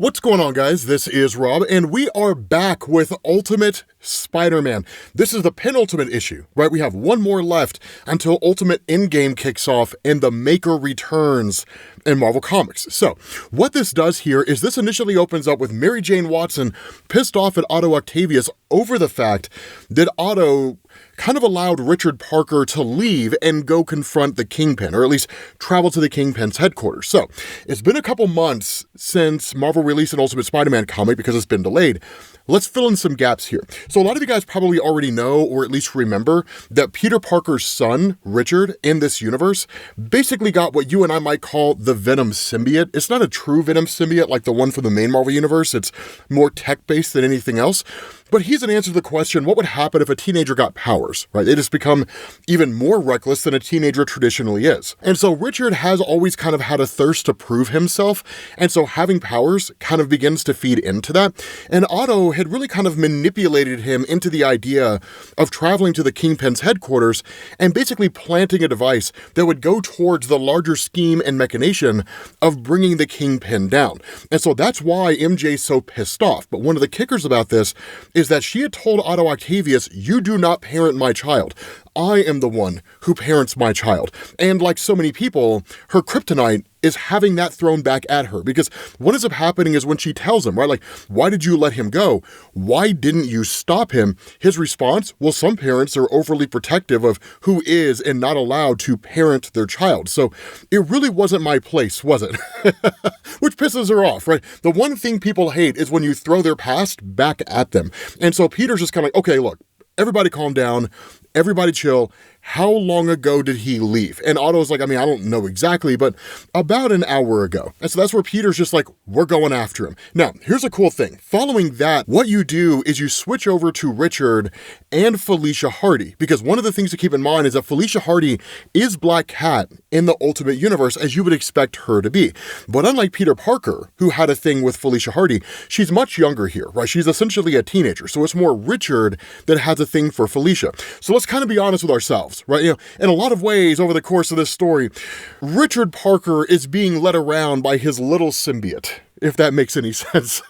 What's going on, guys? This is Rob, and we are back with Ultimate Spider-Man. This is the penultimate issue, right? We have one more left until Ultimate Endgame kicks off and the Maker returns in Marvel Comics. So, what this does here is this initially opens up with Mary Jane Watson pissed off at Otto Octavius over the fact that Otto kind of allowed Richard Parker to leave and go confront the Kingpin, or at least travel to the Kingpin's headquarters. So, it's been a couple months since Marvel released an Ultimate Spider-Man comic because it's been delayed. Let's fill in some gaps here. So a lot of you guys probably already know, or at least remember, that Peter Parker's son, Richard, in this universe, basically got what you and I might call the Venom symbiote. It's not a true Venom symbiote like the one from the main Marvel universe. It's more tech-based than anything else. But he's an answer to the question, what would happen if a teenager got powers, right? They just become even more reckless than a teenager traditionally is. And so Richard has always kind of had a thirst to prove himself, and so having powers kind of begins to feed into that. And Otto had really kind of manipulated him into the idea of traveling to the Kingpin's headquarters and basically planting a device that would go towards the larger scheme and machination of bringing the Kingpin down. And so that's why MJ's so pissed off. But one of the kickers about this is that she had told Otto Octavius, "You do not parent my child. I am the one who parents my child." And like so many people, her kryptonite is having that thrown back at her, because what ends up happening is when she tells him, right, like, why did you let him go? Why didn't you stop him? His response, well, some parents are overly protective of who is and not allowed to parent their child. So it really wasn't my place, was it? Which pisses her off, right? The one thing people hate is when you throw their past back at them. And so Peter's just kind of like, okay, look, everybody calm down. Everybody chill. How long ago did he leave? And Otto's like, I mean, I don't know exactly, but about an hour ago. And so that's where Peter's just like, we're going after him. Now, here's a cool thing. Following that, what you do is you switch over to Richard and Felicia Hardy, because one of the things to keep in mind is that Felicia Hardy is Black Cat in the Ultimate Universe, as you would expect her to be. But unlike Peter Parker, who had a thing with Felicia Hardy, she's much younger here, right? She's essentially a teenager. So it's more Richard that has a thing for Felicia. So let's kind of be honest with ourselves. Right? You know, in a lot of ways over the course of this story, Richard Parker is being led around by his little symbiote, if that makes any sense.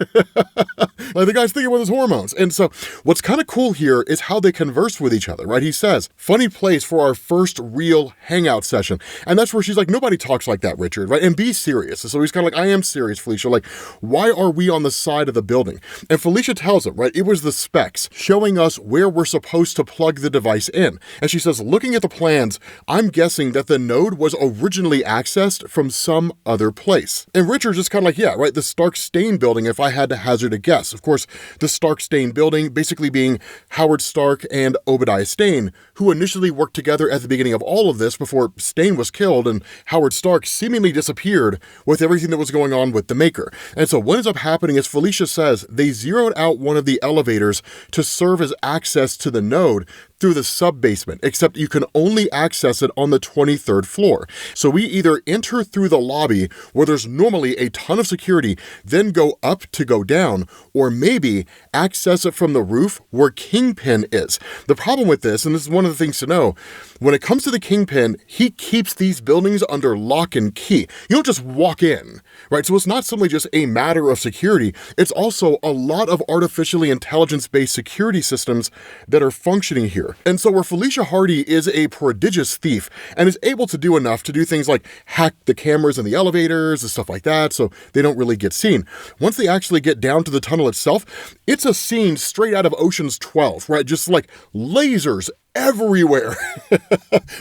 Like the guy's thinking with his hormones. And so what's kind of cool here is how they converse with each other, right? He says, funny place for our first real hangout session. And that's where she's like, nobody talks like that, Richard, right? And be serious. And so he's kind of like, I am serious, Felicia. Like, why are we on the side of the building? And Felicia tells him, right, it was the specs showing us where we're supposed to plug the device in. And she says, looking at the plans, I'm guessing that the node was originally accessed from some other place. And Richard's just kind of like, yeah, right, the Stark-Stain building, if I had to hazard a guess. Of course, the Stark-Stain building basically being Howard Stark and Obadiah Stane, who initially worked together at the beginning of all of this before Stane was killed and Howard Stark seemingly disappeared with everything that was going on with the Maker. And so what ends up happening is Felicia says they zeroed out one of the elevators to serve as access to the node through the sub-basement, except you can only access it on the 23rd floor. So we either enter through the lobby, where there's normally a ton of security, then go up to go down, or maybe access it from the roof where Kingpin is. The problem with this, and this is one of the things to know, when it comes to the Kingpin, he keeps these buildings under lock and key. You don't just walk in, right? So it's not simply just a matter of security, it's also a lot of artificially intelligence-based security systems that are functioning here. And so where Felicia Hardy is a prodigious thief and is able to do enough to do things like hack the cameras in the elevators and stuff like that, so they don't really get seen. Once they actually get down to the tunnel itself, it's a scene straight out of Ocean's 12, right? Just like lasers everywhere.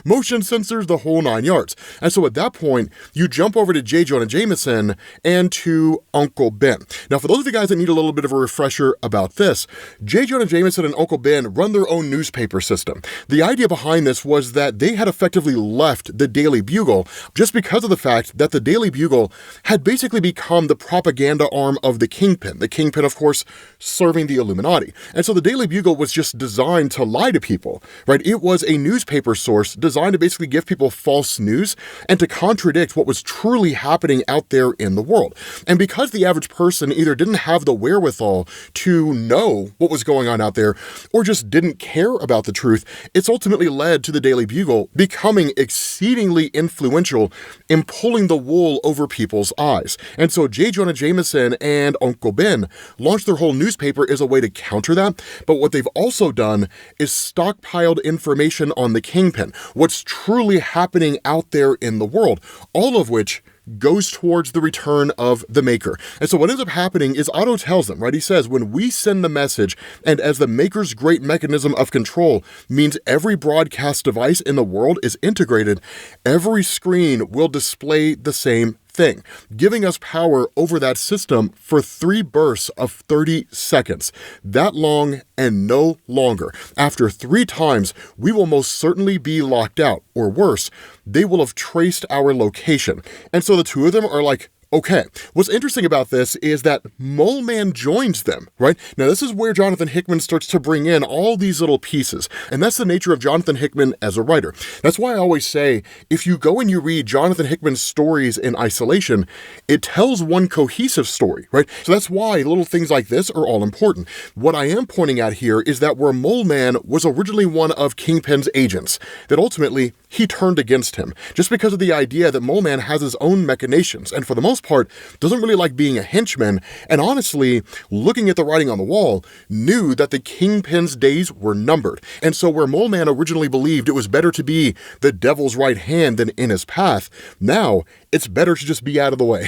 Motion sensors, the whole 9 yards. And so at that point, you jump over to J. Jonah Jameson and to Uncle Ben. Now, for those of you guys that need a little bit of a refresher about this, J. Jonah Jameson and Uncle Ben run their own newspaper system. The idea behind this was that they had effectively left the Daily Bugle just because of the fact that the Daily Bugle had basically become the propaganda arm of the Kingpin. The Kingpin, of course, serving the Illuminati. And so the Daily Bugle was just designed to lie to people. right? It was a newspaper source designed to basically give people false news and to contradict what was truly happening out there in the world. And because the average person either didn't have the wherewithal to know what was going on out there or just didn't care about the truth, it's ultimately led to the Daily Bugle becoming exceedingly influential in pulling the wool over people's eyes. And so J. Jonah Jameson and Uncle Ben launched their whole newspaper as a way to counter that. But what they've also done is stockpiled information on the Kingpin, what's truly happening out there in the world, all of which goes towards the return of the Maker. And so what ends up happening is Otto tells them, right? He says, when we send the message, and as the Maker's great mechanism of control means every broadcast device in the world is integrated, every screen will display the same thing, giving us power over that system for 3 bursts of 30 seconds. That long and no longer. After 3 times, we will most certainly be locked out, or worse, they will have traced our location. And so the two of them are like, okay, what's interesting about this is that Mole Man joins them, right? Now, this is where Jonathan Hickman starts to bring in all these little pieces, and that's the nature of Jonathan Hickman as a writer. That's why I always say, if you go and you read Jonathan Hickman's stories in isolation, it tells one cohesive story, right? So that's why little things like this are all important. What I am pointing at here is that where Mole Man was originally one of Kingpin's agents, that ultimately he turned against him, just because of the idea that Mole Man has his own machinations, and for the most part, doesn't really like being a henchman, and honestly, looking at the writing on the wall, knew that the Kingpin's days were numbered. And so where Mole Man originally believed it was better to be the devil's right hand than in his path, now it's better to just be out of the way.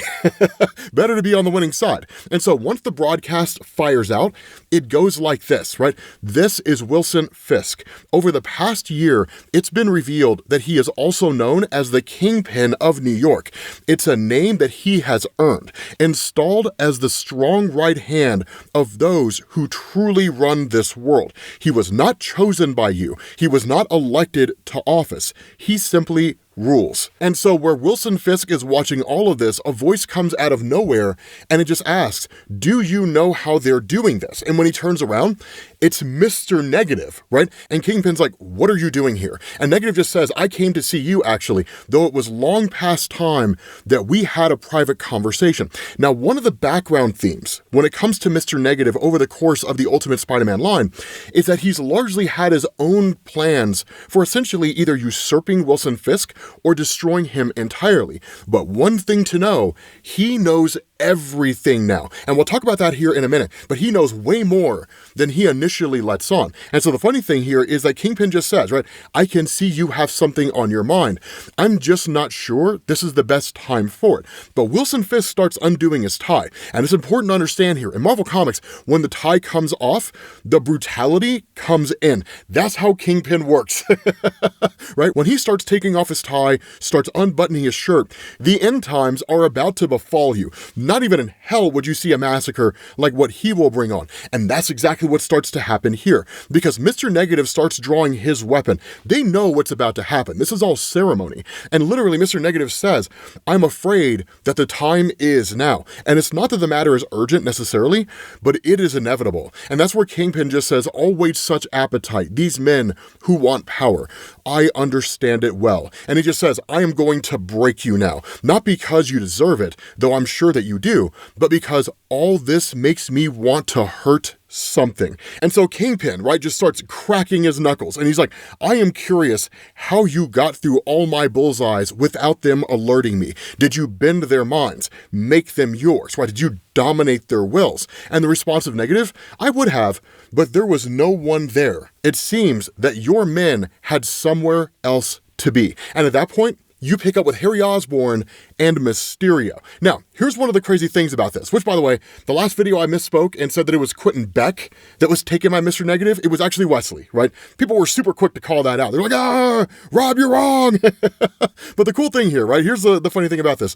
Better to be on the winning side. And so once the broadcast fires out, it goes like this, right? This is Wilson Fisk. Over the past year, it's been revealed that he is also known as the Kingpin of New York. It's a name that he has earned, installed as the strong right hand of those who truly run this world. He was not chosen by you. He was not elected to office. He simply rules. And so where Wilson Fisk is watching all of this, a voice comes out of nowhere and it just asks, do you know how they're doing this? And when he turns around, it's Mr. Negative, right? And Kingpin's like, what are you doing here? And Negative just says, I came to see you actually, though it was long past time that we had a private conversation. Now, one of the background themes when it comes to Mr. Negative over the course of the Ultimate Spider-Man line is that he's largely had his own plans for essentially either usurping Wilson Fisk or destroying him entirely. But one thing to know, he knows everything now. And we'll talk about that here in a minute, but he knows way more than he initially lets on. And so the funny thing here is that Kingpin just says, right, I can see you have something on your mind. I'm just not sure this is the best time for it. But Wilson Fisk starts undoing his tie. And it's important to understand here, in Marvel Comics, when the tie comes off, the brutality comes in. That's how Kingpin works, right? When he starts taking off his tie, starts unbuttoning his shirt, the end times are about to befall you. Not even in hell would you see a massacre like what he will bring on. And that's exactly what starts to happen here. Because Mr. Negative starts drawing his weapon. They know what's about to happen. This is all ceremony. And literally, Mr. Negative says, I'm afraid that the time is now. And it's not that the matter is urgent necessarily, but it is inevitable. And that's where Kingpin just says, always such appetite. These men who want power. I understand it well. And he just says, I am going to break you now. Not because you deserve it, though I'm sure that you do, but because all this makes me want to hurt something. And so Kingpin, right, just starts cracking his knuckles. And he's like, I am curious how you got through all my bullseyes without them alerting me. Did you bend their minds? Make them yours, right? Did you dominate their wills? And the response of Negative, I would have, but there was no one there. It seems that your men had somewhere else to be. And at that point, you pick up with Harry Osborn and Mysterio. Now, here's one of the crazy things about this, which, by the way, the last video I misspoke and said that it was Quentin Beck that was taken by Mr. Negative. It was actually Wesley, right? People were super quick to call that out. They're like, Rob, you're wrong. But the cool thing here, right? Here's the funny thing about this.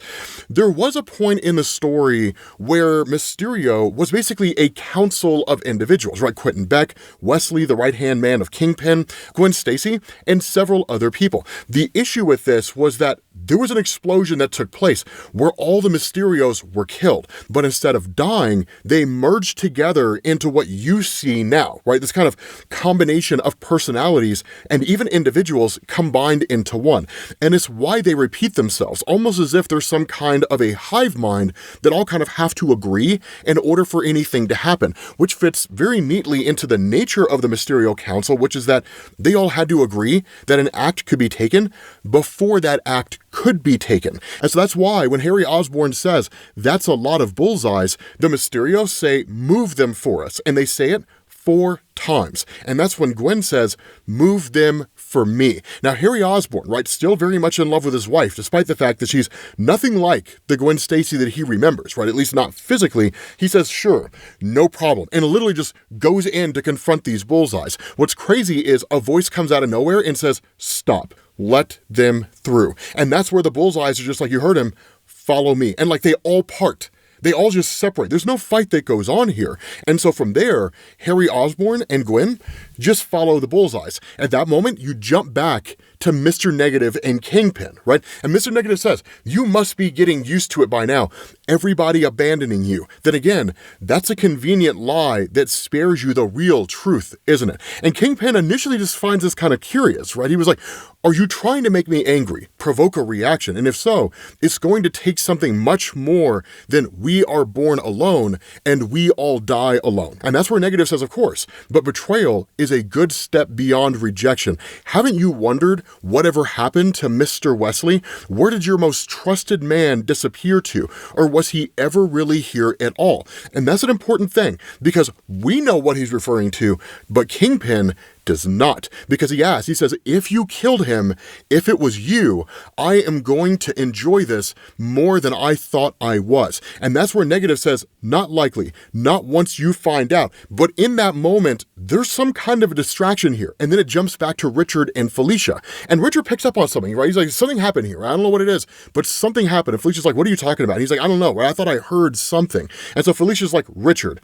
There was a point in the story where Mysterio was basically a council of individuals, right? Quentin Beck, Wesley, the right-hand man of Kingpin, Gwen Stacy, and several other people. The issue with this was that there was an explosion that took place where all the Mysterios were killed, but instead of dying, they merged together into what you see now, right? This kind of combination of personalities and even individuals combined into one. And it's why they repeat themselves, almost as if there's some kind of a hive mind that all kind of have to agree in order for anything to happen, which fits very neatly into the nature of the Mysterio Council, which is that they all had to agree that an act could be taken before that act could be taken. And so that's why when Harry Osborn says, that's a lot of bullseyes, the Mysterios say, move them for us. And they say it 4 times. And that's when Gwen says, move them for me. Now, Harry Osborn, right, still very much in love with his wife, despite the fact that she's nothing like the Gwen Stacy that he remembers, right? At least not physically. He says, sure, no problem. And literally just goes in to confront these bullseyes. What's crazy is a voice comes out of nowhere and says, stop, let them through. And that's where the bullseyes are just like you heard him, follow me. And like they all part. They all just separate. There's no fight that goes on here. And so from there, Harry Osborn and Gwen just follow the bullseyes. At that moment, you jump back to Mr. Negative and Kingpin, right? And Mr. Negative says, you must be getting used to it by now. Everybody abandoning you. Then again, that's a convenient lie that spares you the real truth, isn't it? And Kingpin initially just finds this kind of curious, right? He was like, are you trying to make me angry, provoke a reaction? And if so, it's going to take something much more than we are born alone and we all die alone. And that's where Negative says, of course, but betrayal is a good step beyond rejection. Haven't you wondered whatever happened to Mr. Wesley? Where did your most trusted man disappear to? Or was he ever really here at all? And that's an important thing because we know what he's referring to, but Kingpin does not, because he says, if you killed him, if it was you, I am going to enjoy this more than I thought I was. And that's where Negative says, not likely, not once you find out. But in that moment, there's some kind of a distraction here. And then it jumps back to Richard and Felicia. And Richard picks up on something, right? He's like, something happened here. I don't know what it is, but something happened. And Felicia's like, what are you talking about? And he's like, I don't know. Right? I thought I heard something. And so Felicia's like, Richard,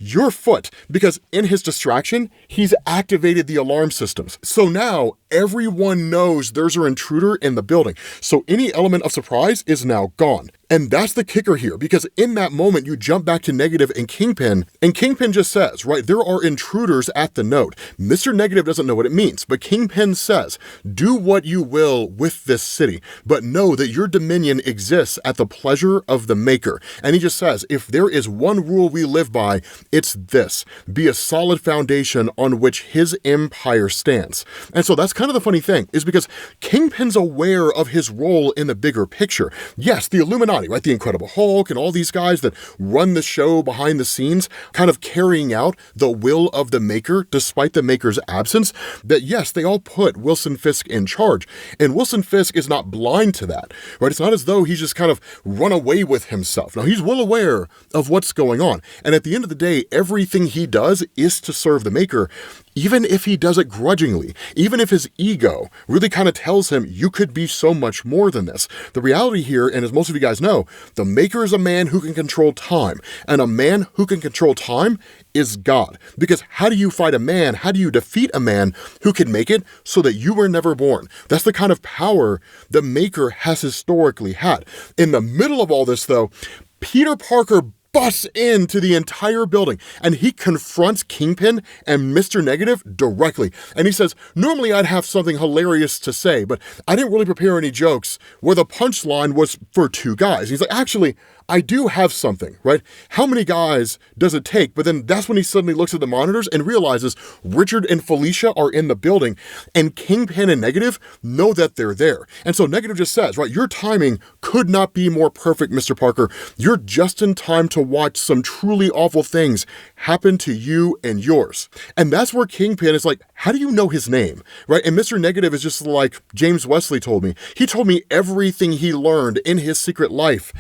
your foot, because in his distraction, he's activated the alarm systems. So now everyone knows there's an intruder in the building. So any element of surprise is now gone. And that's the kicker here, because in that moment, you jump back to Negative and Kingpin just says, right, there are intruders at the node. Mr. Negative doesn't know what it means, but Kingpin says, do what you will with this city, but know that your dominion exists at the pleasure of the maker. And he just says, if there is one rule we live by, it's this: be a solid foundation on which his empire stands. And so that's kind of the funny thing, is because Kingpin's aware of his role in the bigger picture. Yes, the Illuminati, right? The Incredible Hulk and all these guys that run the show behind the scenes, kind of carrying out the will of the maker despite the maker's absence, that yes, they all put Wilson Fisk in charge. And Wilson Fisk is not blind to that, right? It's not as though he's just kind of run away with himself. No, he's well aware of what's going on. And at the end of the day, everything he does is to serve the maker, even if he does it grudgingly, even if his ego really kind of tells him, you could be so much more than this. The reality here, and as most of you guys know, the maker is a man who can control time, and a man who can control time is God. Because how do you fight a man? How do you defeat a man who can make it so that you were never born? That's the kind of power the maker has historically had. In the middle of all this, though, Peter Parker busts into the entire building and he confronts Kingpin and Mr. Negative directly. And he says, normally I'd have something hilarious to say, but I didn't really prepare any jokes where the punchline was for 2 guys. He's like, actually, I do have something, right? How many guys does it take? But then that's when he suddenly looks at the monitors and realizes Richard and Felicia are in the building and Kingpin and Negative know that they're there. And so Negative just says, right, your timing could not be more perfect, Mr. Parker. You're just in time to watch some truly awful things happen to you and yours. And that's where Kingpin is like, how do you know his name, right? And Mr. Negative is just like, James Wesley told me. He told me everything he learned in his secret life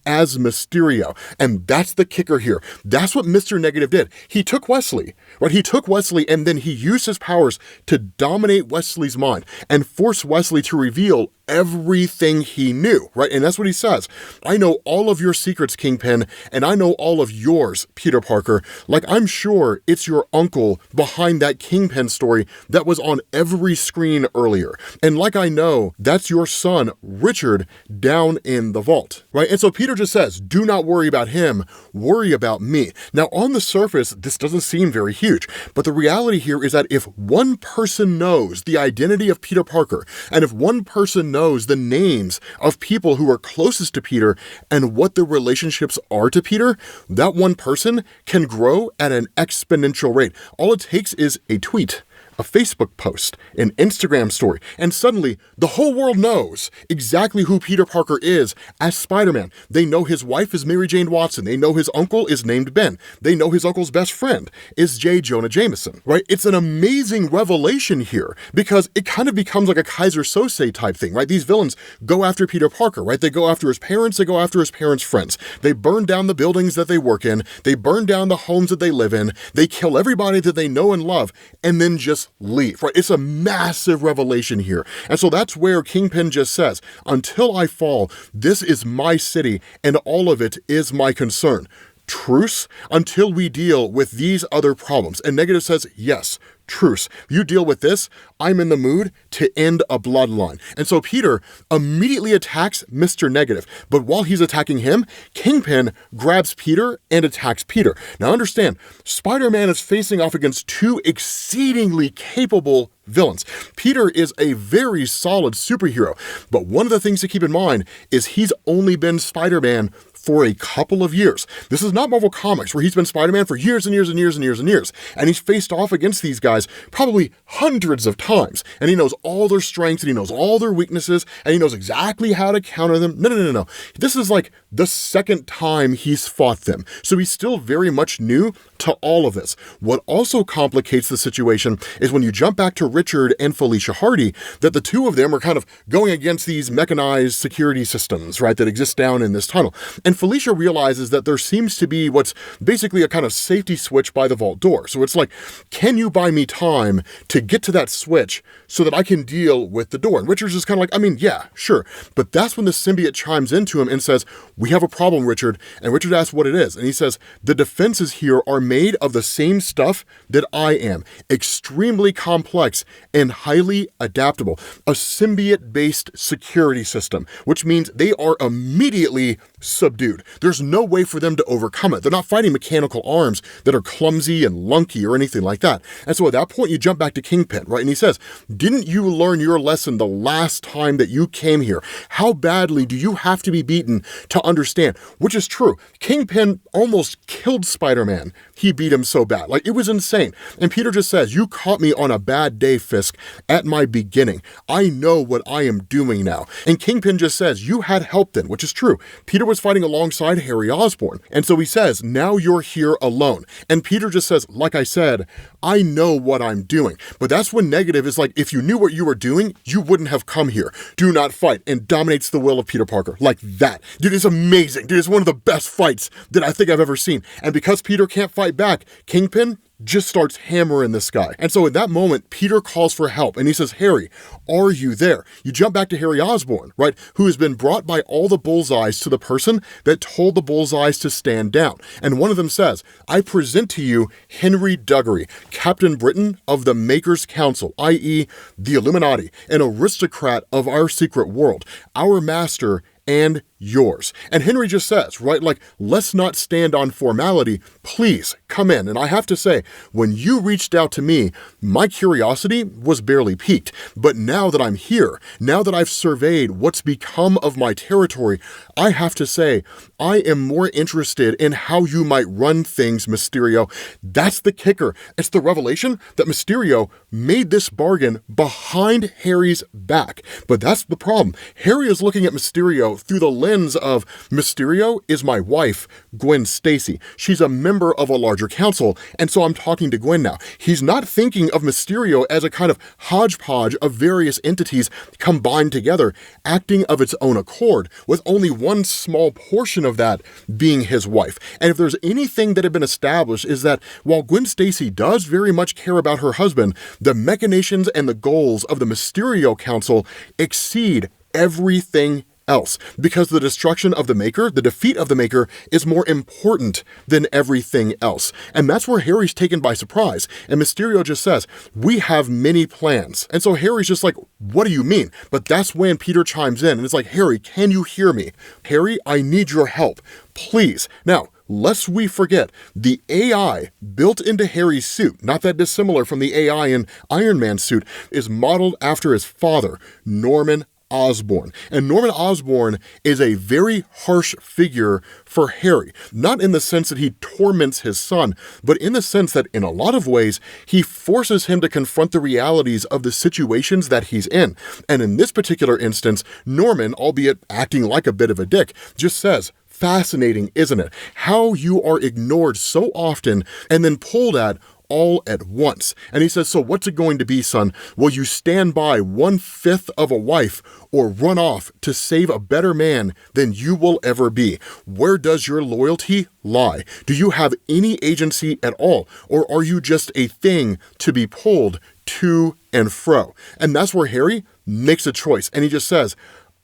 as Mysterio. And that's the kicker here. That's what Mr. Negative did. He took Wesley, right? He took Wesley and then he used his powers to dominate Wesley's mind and force Wesley to reveal everything he knew, right? And that's what he says. I know all of your secrets, Kingpin, and I know all of yours, Peter Parker. Like, I'm sure it's your uncle behind that Kingpin story that was on every screen earlier. And like I know, that's your son, Richard, down in the vault, right? And so Peter just says, do not worry about him, worry about me. Now, on the surface, this doesn't seem very huge, but the reality here is that if one person knows the identity of Peter Parker, and if one person knows the names of people who are closest to Peter and what their relationships are to Peter, that one person can grow at an exponential rate. All it takes is a tweet, a Facebook post, an Instagram story, and suddenly the whole world knows exactly who Peter Parker is as Spider-Man. They know his wife is Mary Jane Watson. They know his uncle is named Ben. They know his uncle's best friend is J. Jonah Jameson, right? It's an amazing revelation here because it kind of becomes like a Kaiser Sose type thing, right? These villains go after Peter Parker, right? They go after his parents. They go after his parents' friends. They burn down the buildings that they work in. They burn down the homes that they live in. They kill everybody that they know and love, and then just leave, right? It's a massive revelation here. And so that's where Kingpin just says, until I fall, this is my city and all of it is my concern. Truce until we deal with these other problems. And Negative says, yes, truce. You deal with this, I'm in the mood to end a bloodline. And so Peter immediately attacks Mr. Negative. But while he's attacking him, Kingpin grabs Peter and attacks Peter. Now understand, Spider-Man is facing off against two exceedingly capable villains. Peter is a very solid superhero, but one of the things to keep in mind is he's only been Spider-Man for a couple of years. This is not Marvel Comics where he's been Spider-Man for years and years and years and years and years. And he's faced off against these guys probably hundreds of times. And he knows all their strengths and he knows all their weaknesses and he knows exactly how to counter them. No. This is like the second time he's fought them. So he's still very much new to all of this. What also complicates the situation is when you jump back to Richard and Felicia Hardy, that the two of them are kind of going against these mechanized security systems, right, that exist down in this tunnel. And Felicia realizes that there seems to be what's basically a kind of safety switch by the vault door. So it's like, can you buy me time to get to that switch so that I can deal with the door? And Richard's just kind of like, I mean, yeah, sure. But that's when the symbiote chimes into him and says, we have a problem, Richard. And Richard asks what it is. And he says, the defenses here are made of the same stuff that I am. Extremely complex and highly adaptable. A symbiote-based security system, which means they are immediately subdued. There's no way for them to overcome it. They're not fighting mechanical arms that are clumsy and lunky or anything like that. And so at that point, you jump back to Kingpin, right? And he says, didn't you learn your lesson the last time that you came here? How badly do you have to be beaten to understand? Which is true. Kingpin almost killed Spider-Man. He beat him so bad. Like, it was insane. And Peter just says, you caught me on a bad day, Fisk, at my beginning. I know what I am doing now. And Kingpin just says, you had help then, which is true. Peter was fighting alongside Harry Osborn. And so he says, now you're here alone. And Peter just says, like I said, I know what I'm doing. But that's when Negative is like, if you knew what you were doing, you wouldn't have come here. Do not fight, and dominates the will of Peter Parker. Like that. Dude, it's amazing. Dude, it's one of the best fights that I think I've ever seen. And because Peter can't fight back, Kingpin just starts hammering this guy. And so in that moment, Peter calls for help and he says, Harry, are you there? You jump back to Harry Osborn, right? Who has been brought by all the bullseyes to the person that told the bullseyes to stand down. And one of them says, I present to you Henry Duggery, Captain Britain of the Makers Council, i.e. the Illuminati, an aristocrat of our secret world, our master and yours. And Henry just says, right, like, let's not stand on formality. Please come in. And I have to say, when you reached out to me, my curiosity was barely piqued. But now that I'm here, now that I've surveyed what's become of my territory, I have to say, I am more interested in how you might run things, Mysterio. That's the kicker. It's the revelation that Mysterio made this bargain behind Harry's back. But that's the problem. Harry is looking at Mysterio through the lens of Mysterio is my wife, Gwen Stacy. She's a member of a larger council, and so I'm talking to Gwen now. He's not thinking of Mysterio as a kind of hodgepodge of various entities combined together, acting of its own accord, with only one small portion of that being his wife. And if there's anything that had been established is that while Gwen Stacy does very much care about her husband, the machinations and the goals of the Mysterio Council exceed everything else, because the destruction of the Maker, the defeat of the Maker, is more important than everything else. And that's where Harry's taken by surprise. And Mysterio just says, we have many plans. And so Harry's just like, what do you mean? But that's when Peter chimes in and it's like, Harry, can you hear me? Harry, I need your help, please. Now, lest we forget, the AI built into Harry's suit, not that dissimilar from the AI in Iron Man's suit, is modeled after his father, Norman Osborn. And Norman Osborn is a very harsh figure for Harry, not in the sense that he torments his son, but in the sense that in a lot of ways, he forces him to confront the realities of the situations that he's in. And in this particular instance, Norman, albeit acting like a bit of a dick, just says, fascinating, isn't it? How you are ignored so often and then pulled at all at once. And he says, so what's it going to be, son? Will you stand by 1/5 of a wife or run off to save a better man than you will ever be? Where does your loyalty lie? Do you have any agency at all? Or are you just a thing to be pulled to and fro? And that's where Harry makes a choice. And he just says,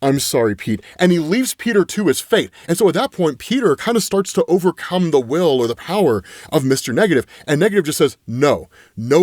I'm sorry, Pete. And he leaves Peter to his fate. And so at that point, Peter kind of starts to overcome the will or the power of Mr. Negative. And Negative just says, no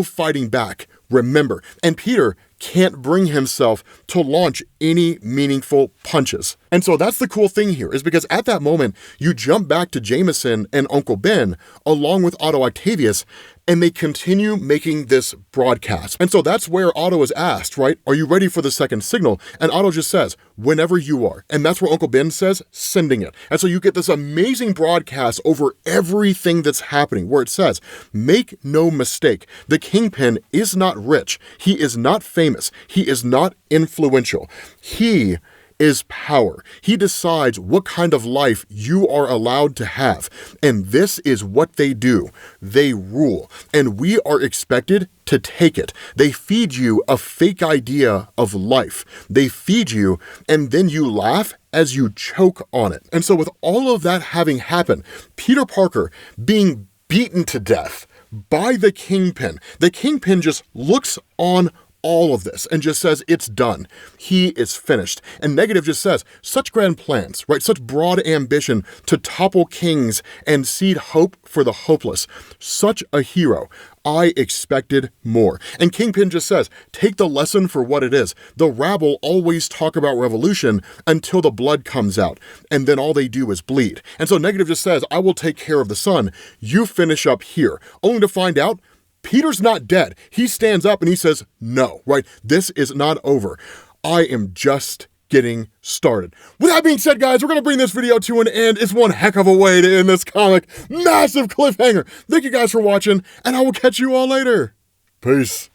fighting back. Remember. And Peter can't bring himself to launch any meaningful punches. And so that's the cool thing here, is because at that moment, you jump back to Jameson and Uncle Ben, along with Otto Octavius, and they continue making this broadcast. And so that's where Otto is asked, right? Are you ready for the second signal? And Otto just says, whenever you are. And that's where Uncle Ben says, sending it. And so you get this amazing broadcast over everything that's happening, where it says, make no mistake, the Kingpin is not rich. He is not famous. He is not influential. He is power. He decides what kind of life you are allowed to have. And this is what they do. They rule. And we are expected to take it. They feed you a fake idea of life. They feed you, and then you laugh as you choke on it. And so with all of that having happened, Peter Parker being beaten to death by the Kingpin just looks on all of this and just says, it's done. He is finished. And Negative just says, such grand plans, right? Such broad ambition to topple kings and seed hope for the hopeless. Such a hero. I expected more. And Kingpin just says, take the lesson for what it is. The rabble always talk about revolution until the blood comes out, and then all they do is bleed. And so Negative just says, I will take care of the sun. You finish up here. Only to find out, Peter's not dead. He stands up and he says, no, right? This is not over. I am just getting started. With that being said, guys, we're going to bring this video to an end. It's one heck of a way to end this comic. Massive cliffhanger. Thank you guys for watching, and I will catch you all later. Peace.